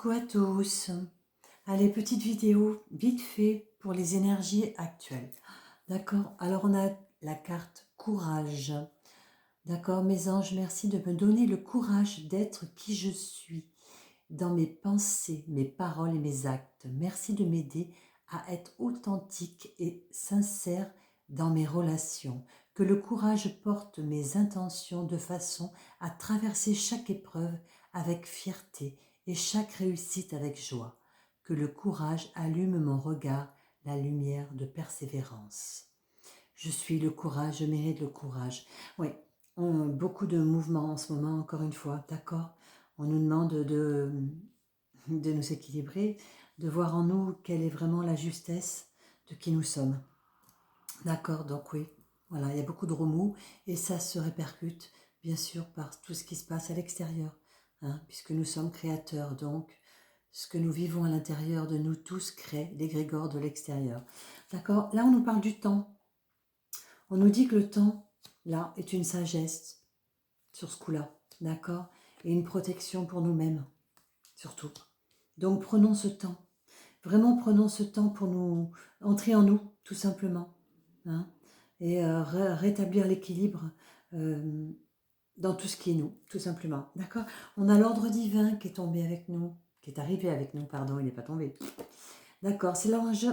coucou à tous. Allez, petite vidéo vite fait pour les énergies actuelles. D'accord? Alors on a la carte courage. D'accord, mes anges, merci de me donner le courage d'être qui je suis dans mes pensées, mes paroles et mes actes. Merci de m'aider à être authentique et sincère dans mes relations. Que le courage porte mes intentions de façon à traverser chaque épreuve avec fierté et chaque réussite avec joie. Que le courage allume mon regard, la lumière de persévérance. Je suis le courage, je mérite le courage. Oui, beaucoup de mouvements en ce moment, encore une fois, d'accord? On nous demande de nous équilibrer, de voir en nous quelle est vraiment la justesse de qui nous sommes. D'accord, donc oui, voilà, il y a beaucoup de remous et ça se répercute bien sûr par tout ce qui se passe à l'extérieur, hein, puisque nous sommes créateurs, donc ce que nous vivons à l'intérieur de nous tous crée l'égrégore de l'extérieur. D'accord, là on nous parle du temps. On nous dit que le temps, là, est une sagesse sur ce coup-là, d'accord, et une protection pour nous-mêmes, surtout. Donc prenons ce temps, vraiment prenons ce temps pour nous entrer en nous, tout simplement, hein, et rétablir l'équilibre dans tout ce qui est nous, tout simplement, d'accord. On a l'ordre divin qui est tombé avec nous, qui est arrivé avec nous, pardon, il n'est pas tombé. D'accord, c'est l'ange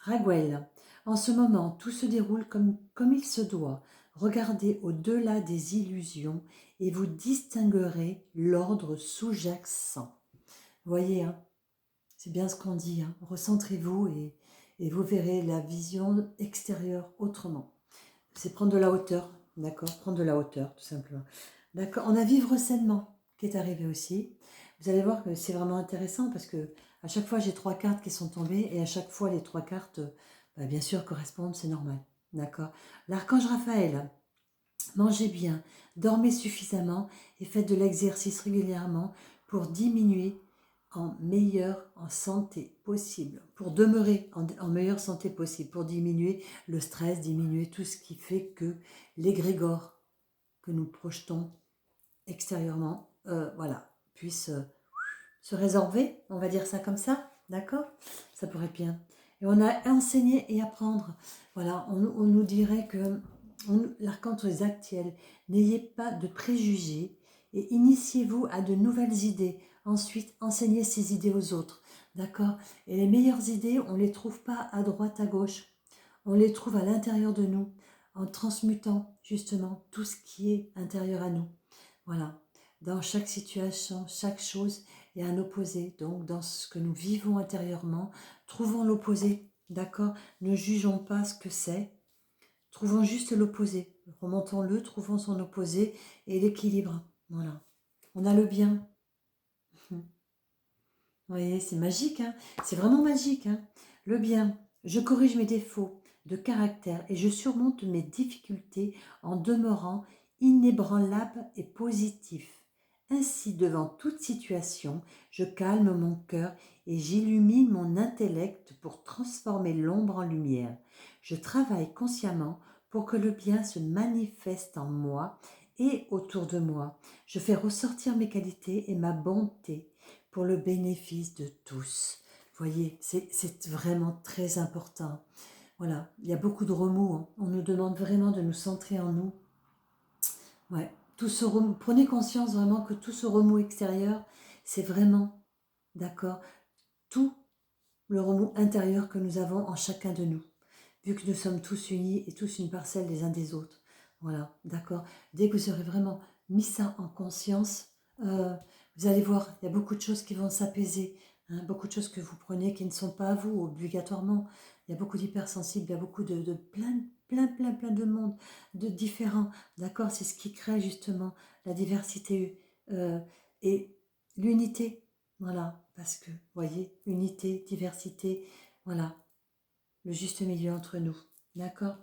Raguel. En ce moment, tout se déroule comme il se doit. Regardez au-delà des illusions et vous distinguerez l'ordre sous-jacent. Voyez, hein, c'est bien ce qu'on dit. Hein. Recentrez-vous et vous verrez la vision extérieure autrement. C'est prendre de la hauteur, d'accord? Prendre de la hauteur, tout simplement. D'accord. On a vivre sainement qui est arrivé aussi. Vous allez voir que c'est vraiment intéressant parce que à chaque fois j'ai 3 cartes qui sont tombées et à chaque fois les 3 cartes, bien sûr, correspondent, c'est normal. D'accord. L'archange Raphaël, mangez bien, dormez suffisamment et faites de l'exercice régulièrement pour diminuer en santé possible, pour demeurer en meilleure santé possible, pour diminuer le stress, diminuer tout ce qui fait que l'égrégore que nous projetons extérieurement, voilà, puisse se résorber, on va dire ça comme ça, d'accord? Ça pourrait être bien. Et on a enseigné et apprendre. Voilà, on nous dirait que l'archange Zadkiel, n'ayez pas de préjugés et initiez-vous à de nouvelles idées. Ensuite, enseignez ces idées aux autres, d'accord? Et les meilleures idées, on ne les trouve pas à droite, à gauche. On les trouve à l'intérieur de nous, en transmutant justement tout ce qui est intérieur à nous. Voilà. Dans chaque situation, chaque chose est un opposé. Donc, dans ce que nous vivons intérieurement, trouvons l'opposé, d'accord? Ne jugeons pas ce que c'est. Trouvons juste l'opposé. Remontons-le, trouvons son opposé et l'équilibre. Voilà. On a le bien. Vous voyez, c'est magique, hein? C'est vraiment magique, hein? Le bien. Je corrige mes défauts de caractère et je surmonte mes difficultés en demeurant inébranlable et positif. Ainsi, devant toute situation, je calme mon cœur et j'illumine mon intellect pour transformer l'ombre en lumière. Je travaille consciemment pour que le bien se manifeste en moi et autour de moi. Je fais ressortir mes qualités et ma bonté pour le bénéfice de tous. Vous voyez, c'est vraiment très important. Voilà, il y a beaucoup de remous. Hein. On nous demande vraiment de nous centrer en nous. Ouais, tout ce remous, prenez conscience vraiment que tout ce remous extérieur, c'est vraiment, d'accord, tout le remous intérieur que nous avons en chacun de nous, vu que nous sommes tous unis et tous une parcelle les uns des autres. Voilà, d'accord. Dès que vous aurez vraiment mis ça en conscience, vous allez voir, il y a beaucoup de choses qui vont s'apaiser, hein, beaucoup de choses que vous prenez qui ne sont pas à vous obligatoirement. Il y a beaucoup d'hypersensibles, il y a beaucoup de plein de monde, de différents. D'accord, c'est ce qui crée justement la diversité et l'unité. Voilà, parce que, vous voyez, unité, diversité, voilà, le juste milieu entre nous. D'accord?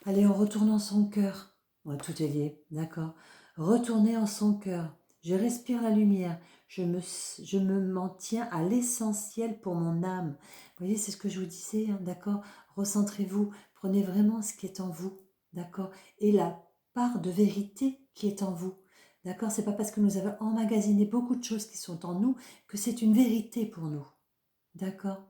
Allez, on retourne en son cœur. Ouais, tout est lié, d'accord. Retournez en son cœur. Je respire la lumière. Je m'en tiens à l'essentiel pour mon âme. Vous voyez, c'est ce que je vous disais, hein, d'accord. Recentrez-vous. Prenez vraiment ce qui est en vous, d'accord. Et la part de vérité qui est en vous. D'accord? C'est pas parce que nous avons emmagasiné beaucoup de choses qui sont en nous que c'est une vérité pour nous. D'accord?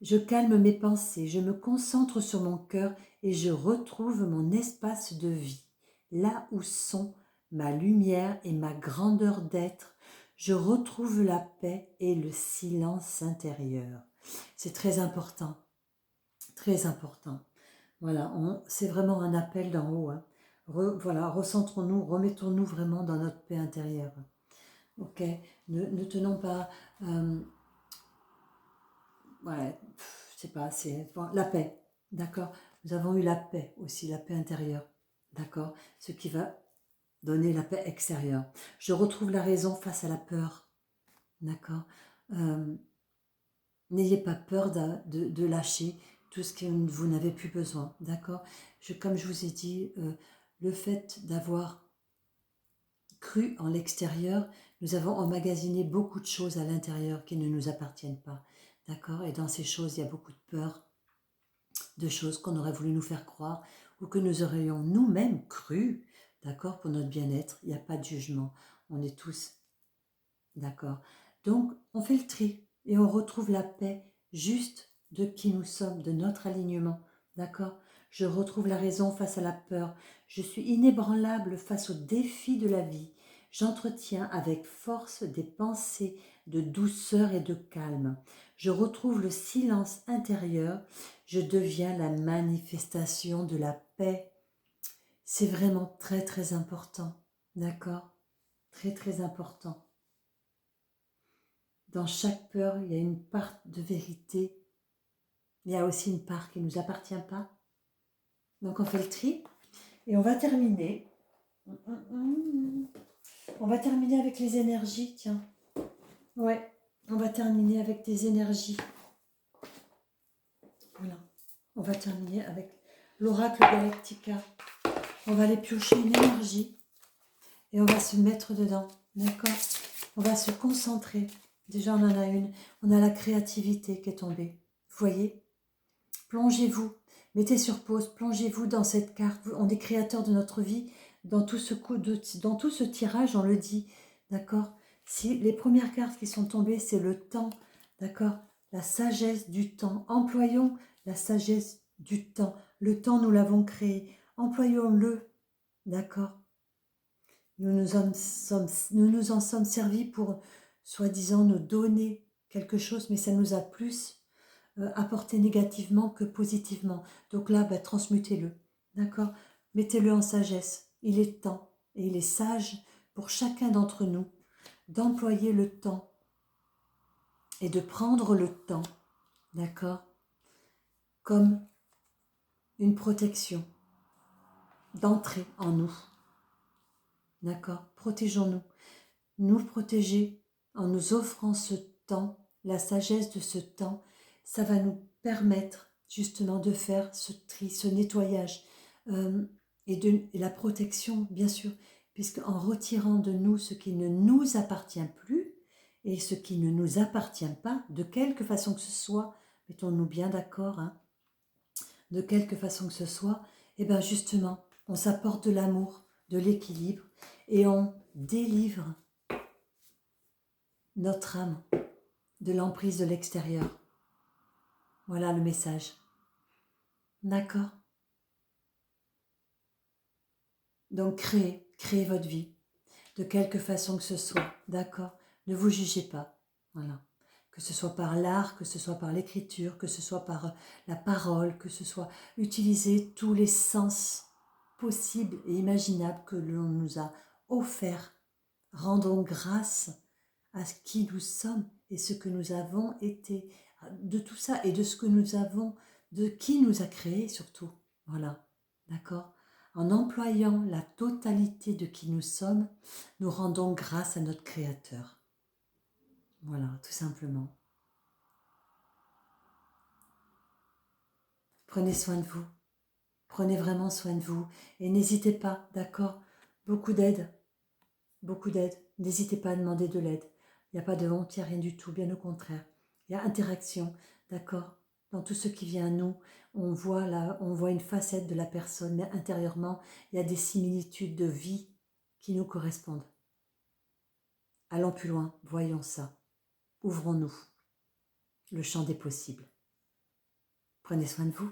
Je calme mes pensées, je me concentre sur mon cœur et je retrouve mon espace de vie. Là où sont ma lumière et ma grandeur d'être, je retrouve la paix et le silence intérieur. C'est très important, très important. Voilà, c'est vraiment un appel d'en haut. Hein. Voilà, recentrons-nous, remettons-nous vraiment dans notre paix intérieure. Ok, ne tenons pas, ouais, c'est pas, c'est bon, la paix, d'accord. Nous avons eu la paix aussi, la paix intérieure, d'accord. Ce qui va donner la paix extérieure. Je retrouve la raison face à la peur, d'accord. Euh, N'ayez pas peur de lâcher tout ce que vous n'avez plus besoin, d'accord. Comme je vous ai dit, le fait d'avoir cru en l'extérieur, nous avons emmagasiné beaucoup de choses à l'intérieur qui ne nous appartiennent pas, d'accord. Et dans ces choses, il y a beaucoup de peur, de choses qu'on aurait voulu nous faire croire ou que nous aurions nous-mêmes cru, d'accord, pour notre bien-être. Il n'y a pas de jugement, on est tous d'accord. Donc, on fait le tri et on retrouve la paix juste de qui nous sommes, de notre alignement, d'accord. Je retrouve la raison face à la peur. Je suis inébranlable face aux défis de la vie. J'entretiens avec force des pensées de douceur et de calme. Je retrouve le silence intérieur. Je deviens la manifestation de la paix. C'est vraiment très très important, d'accord? Très très important. Dans chaque peur, il y a une part de vérité. Il y a aussi une part qui ne nous appartient pas. Donc on fait le tri et on va terminer. On va terminer avec les énergies, tiens. Ouais, on va terminer avec des énergies. Voilà. On va terminer avec l'oracle Galactica. On va aller piocher une énergie et on va se mettre dedans. D'accord? On va se concentrer. Déjà, on en a une. On a la créativité qui est tombée. Vous voyez? Plongez-vous, mettez sur pause, plongez-vous dans cette carte. On est créateur de notre vie. Dans tout ce tirage, on le dit, d'accord. Si les premières cartes qui sont tombées, c'est le temps, d'accord. La sagesse du temps. Employons la sagesse du temps. Le temps, nous l'avons créé. Employons-le, d'accord. Nous nous en sommes servis pour, soi-disant, nous donner quelque chose, mais ça nous a plus apporté négativement que positivement. Donc là, transmutez-le, d'accord. Mettez-le en sagesse. Il est temps, et il est sage pour chacun d'entre nous d'employer le temps et de prendre le temps, d'accord, comme une protection, d'entrer en nous, d'accord. Protégeons-nous. Nous protéger en nous offrant ce temps, la sagesse de ce temps, ça va nous permettre justement de faire ce tri, ce nettoyage et la protection, bien sûr, puisque en retirant de nous ce qui ne nous appartient plus et ce qui ne nous appartient pas, de quelque façon que ce soit, mettons-nous bien d'accord, hein, de quelque façon que ce soit, et bien justement, on s'apporte de l'amour, de l'équilibre et on délivre notre âme de l'emprise de l'extérieur. Voilà le message. D'accord? Donc créez votre vie, de quelque façon que ce soit. D'accord? Ne vous jugez pas. Voilà. Que ce soit par l'art, que ce soit par l'écriture, que ce soit par la parole, que ce soit utiliser tous les sens possibles et imaginables que l'on nous a offerts. Rendons grâce à ce qui nous sommes et ce que nous avons été, de tout ça et de ce que nous avons, de qui nous a créés surtout. Voilà, d'accord. En employant la totalité de qui nous sommes, nous rendons grâce à notre Créateur. Voilà, tout simplement. Prenez soin de vous. Prenez vraiment soin de vous. Et n'hésitez pas, d'accord. Beaucoup d'aide. Beaucoup d'aide. N'hésitez pas à demander de l'aide. Il n'y a pas de honte, il n'y a rien du tout, bien au contraire. Il y a interaction, d'accord. dans tout ce qui vient à nous, on voit une facette de la personne, mais intérieurement, il y a des similitudes de vie qui nous correspondent. Allons plus loin, voyons ça. Ouvrons-nous le champ des possibles. Prenez soin de vous.